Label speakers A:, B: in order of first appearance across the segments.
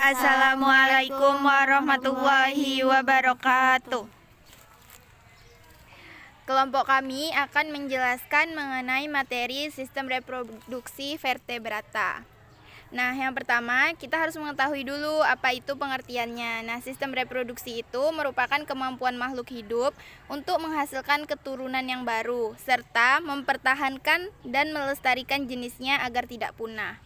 A: Assalamualaikum warahmatullahi wabarakatuh. Kelompok kami akan menjelaskan mengenai materi sistem reproduksi vertebrata. Nah, yang pertama kita harus mengetahui dulu apa itu pengertiannya. Nah, sistem reproduksi itu merupakan kemampuan makhluk hidup untuk menghasilkan keturunan yang baru, serta mempertahankan dan melestarikan jenisnya agar tidak punah.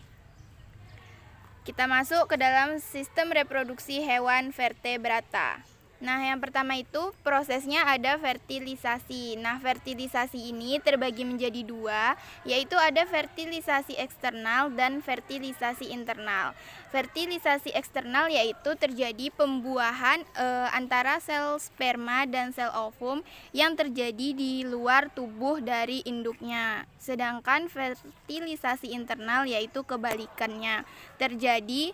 A: Kita masuk ke dalam sistem reproduksi hewan vertebrata. Nah, yang pertama itu prosesnya ada fertilisasi. Nah, fertilisasi ini terbagi menjadi dua, yaitu ada fertilisasi eksternal dan fertilisasi internal. Fertilisasi eksternal yaitu terjadi pembuahan antara sel sperma dan sel ovum yang terjadi di luar tubuh dari induknya. Sedangkan fertilisasi internal yaitu kebalikannya, terjadi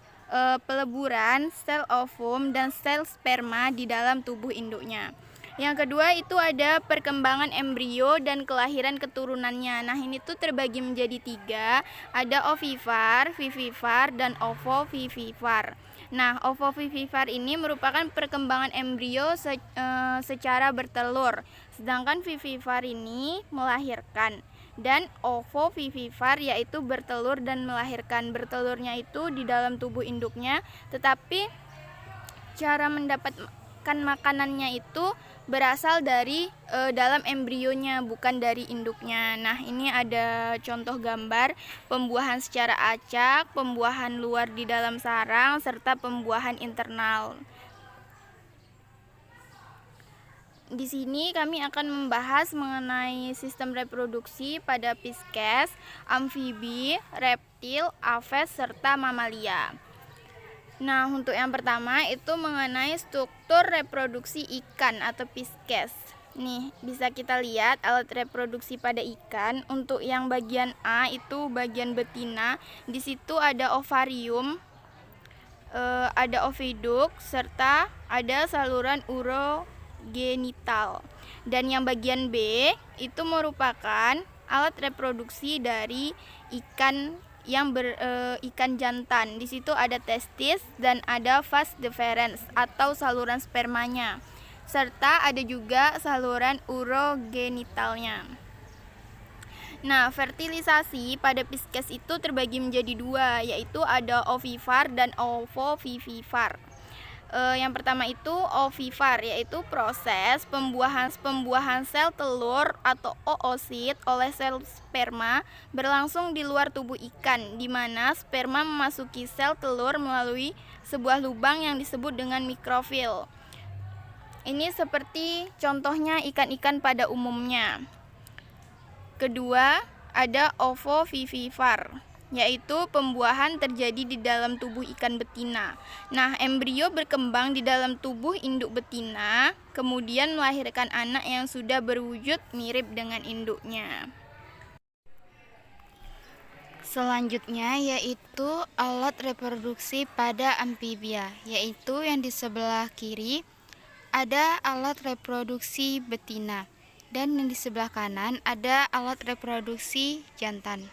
A: peleburan sel ovum dan sel sperma di dalam tubuh induknya. Yang kedua itu ada perkembangan embrio dan kelahiran keturunannya. Nah, ini tuh terbagi menjadi tiga, ada ovivar, vivivar, dan ovovivivar. Nah, ovovivivar ini merupakan perkembangan embrio secara bertelur, sedangkan vivivar ini melahirkan. Dan ovovivivar yaitu bertelur dan melahirkan. Bertelurnya itu di dalam tubuh induknya, tetapi cara mendapatkan makanannya itu berasal dari dalam embrionya, bukan dari induknya. Nah, ini ada contoh gambar pembuahan secara acak, pembuahan luar di dalam sarang, serta pembuahan internal. Di sini kami akan membahas mengenai sistem reproduksi pada Pisces, amfibi, reptil, aves, serta mamalia. Nah, untuk yang pertama itu mengenai struktur reproduksi ikan atau Pisces. Nih, bisa kita lihat alat reproduksi pada ikan. Untuk yang bagian A itu bagian betina. Di situ ada ovarium, ada oviduk, serta ada saluran urogenital. Dan yang bagian B itu merupakan alat reproduksi dari ikan ikan jantan. Di situ ada testis dan ada vas deferens atau saluran spermanya, serta ada juga saluran urogenitalnya. Nah, fertilisasi pada Pisces itu terbagi menjadi dua, yaitu ada ovivar dan ovovivivar. Yang pertama itu ovivar, yaitu proses pembuahan sel telur atau oosit oleh sel sperma berlangsung di luar tubuh ikan, di mana sperma memasuki sel telur melalui sebuah lubang yang disebut dengan mikrofil. Ini seperti contohnya ikan-ikan pada umumnya. Kedua, ada ovovivivar, yaitu pembuahan terjadi di dalam tubuh ikan betina. Nah, embrio berkembang di dalam tubuh induk betina, kemudian melahirkan anak yang sudah berwujud mirip dengan induknya. Selanjutnya yaitu alat reproduksi pada amfibia, yaitu yang di sebelah kiri ada alat reproduksi betina, dan yang di sebelah kanan ada alat reproduksi jantan,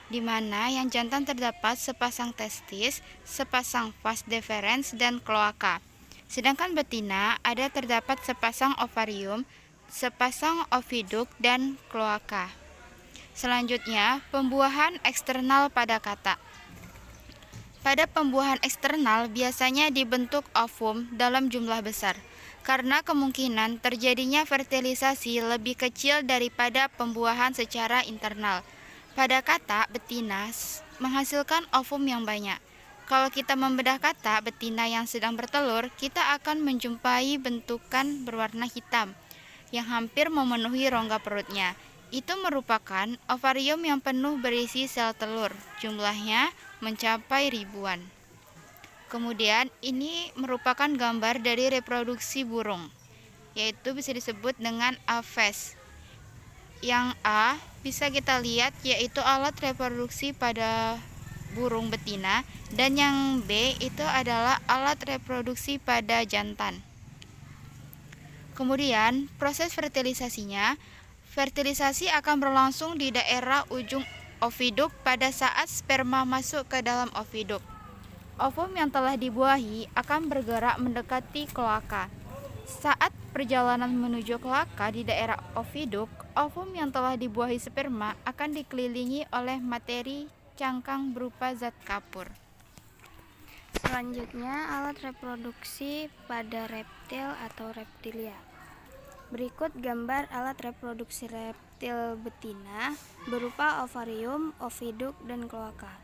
A: di mana yang jantan terdapat sepasang testis, sepasang vas deferens, dan kloaka. Sedangkan betina ada terdapat sepasang ovarium, sepasang oviduk, dan kloaka. Selanjutnya, pembuahan eksternal pada kata. Pada pembuahan eksternal biasanya dibentuk ovum dalam jumlah besar, karena kemungkinan terjadinya fertilisasi lebih kecil daripada pembuahan secara internal. Pada kata, betina menghasilkan ovum yang banyak. Kalau kita membedah kata betina yang sedang bertelur, kita akan menjumpai bentukan berwarna hitam yang hampir memenuhi rongga perutnya. Itu merupakan ovarium yang penuh berisi sel telur. Jumlahnya mencapai ribuan. Kemudian ini merupakan gambar dari reproduksi burung, yaitu bisa disebut dengan aves. Yang A bisa kita lihat yaitu alat reproduksi pada burung betina, dan yang B itu adalah alat reproduksi pada jantan. Kemudian proses fertilisasinya, fertilisasi akan berlangsung di daerah ujung oviduk pada saat sperma masuk ke dalam oviduk.
B: Ovum yang telah dibuahi akan bergerak mendekati kloaka. Saat perjalanan menuju kloaka di daerah oviduk, ovum yang telah dibuahi sperma akan dikelilingi oleh materi cangkang berupa zat kapur.
C: Selanjutnya, alat reproduksi pada reptil atau reptilia. Berikut gambar alat reproduksi reptil betina berupa ovarium, oviduk, dan kloaka.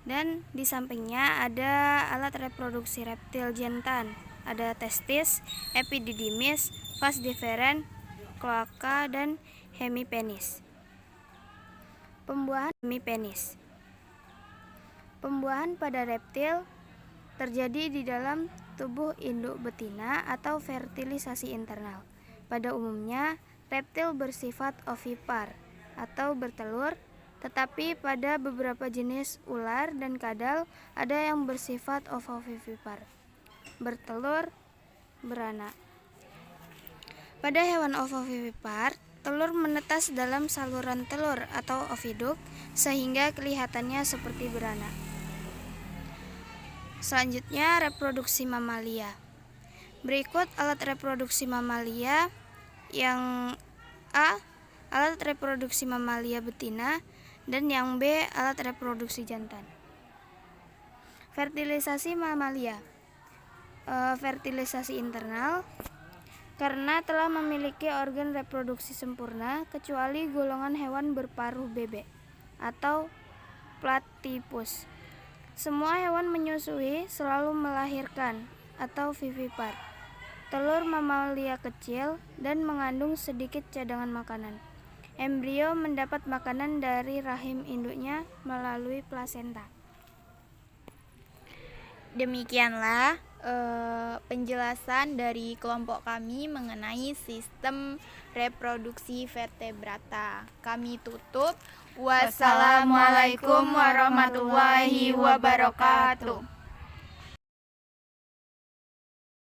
C: Dan di sampingnya ada alat reproduksi reptil jantan. Ada testis, epididymis, vas deferens, kloaka, dan hemipenis. Pembuahan hemipenis. Pembuahan pada reptil terjadi di dalam tubuh induk betina atau fertilisasi internal. Pada umumnya, reptil bersifat ovipar atau bertelur, tetapi pada beberapa jenis ular dan kadal ada yang bersifat ovovivipar, bertelur beranak. Pada hewan ovovivipar, telur menetas dalam saluran telur atau oviduk sehingga kelihatannya seperti beranak. Selanjutnya, reproduksi mamalia. Berikut alat reproduksi mamalia. Yang A, alat reproduksi mamalia betina, dan yang B, alat reproduksi jantan. Fertilisasi mamalia. Fertilisasi internal. Karena telah memiliki organ reproduksi sempurna, kecuali golongan hewan berparuh bebek atau platypus. Semua hewan menyusui selalu melahirkan atau vivipar telur mamalia kecil dan mengandung sedikit cadangan makanan. Embrio mendapat makanan dari rahim induknya melalui plasenta.
A: Demikianlah penjelasan dari kelompok kami mengenai sistem reproduksi vertebrata. Kami tutup. Wassalamualaikum warahmatullahi wabarakatuh.